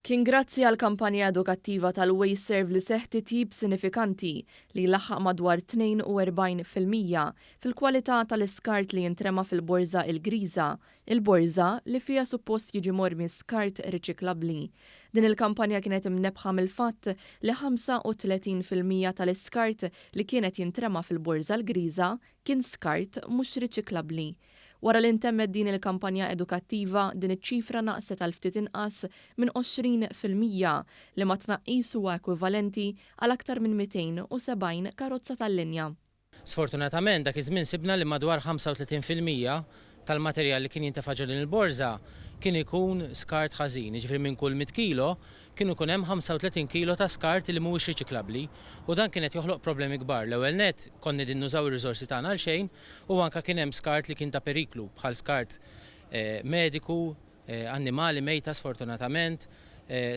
Kien grazzi għal kampanja edukattiva tal-Wayserve li seħħ titjib sinifikanti li laħħaq madwar 42% fil-kwalità tal-iskart li jintrema fil-borża il-Griża, il-borża li fiha suppost jiġi mormi skart riċiklabbli. Din il-kampanja kienet imnebħa mill-fatt li 35% tal-iskart li kienet jintrema fil-borża l-Griża kien skart mhux riċiklabbli. Wara li ntemmet din il-kampanja edukattiva, din iċ-ċifra naqset għal ftit inqas minn 20% li ma tnaqqis huwa ekwivalenti għal aktar minn 270 karozza tal-linja. Sfortunatament dak iż-żmien sibna li madwar 35% tal-materjal li kien jintefa' ġol il-borża kien ikun skart ħażin, jiġifieri minn kull 100 kilo kienu ikun hemm 35 kilo ta' skart li mhuwiex riċiklabbli u dan kienet joħloq problemi kbar. L-ewwel nett konni din nużaw ir-riżorsi tagħna għal xejn u anke kien hemm skart li kien ta' periklu bħal skart mediku, annimali mejta sfortunatament,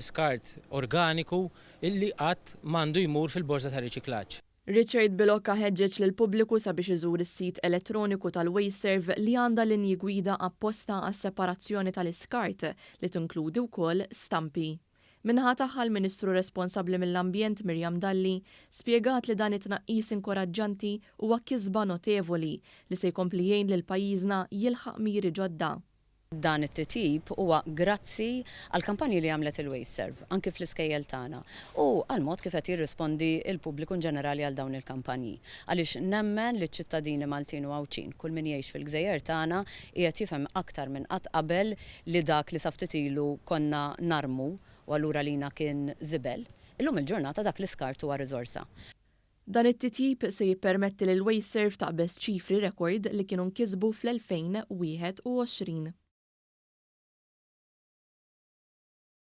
skart organiku illi qatt m'għandu jmur fil-borża ta' riċiklaġġ. Richard Bilocca ħeġġeġ lil pubbliku sabiex iżur is-sit elettroniku tal-Wayserve li għandha linji gwida apposta għas-separazzjoni tal-iskart li tinkludi wkoll stampi. Minħa tagħha l-Ministru responsabbli mill-Ambjent Mirjam Dalli spjegat li dan it-tnaqqis inkoraġġanti huwa kisba notevoli li se jkompli jgħin lil pajjiżna jilħaq miri ġodda. Dan it-titjib huwa grazzi għal kampanji li għamlet il-Wayserve anke fl-iskejjel tagħna u għal mod kif qed jirrispondi l-pubbliku ġenerali għal dawn il-kampanji. Għaliex nemmen li ċ-ċittadini Maltin u Għawċin kull min jgħix fil-Gżejjer tagħna qiegħed jifhem aktar minn qatt qabel li dak li sa ftit ilu konna narmu u allura lina kien żibel. Illum il-ġurnata dak l-iskart huwa riżorsa. Dan it-titjib se jippermetti lil Wayserve taqbeż ċifri rekord li kienu nkisbu fl-2021.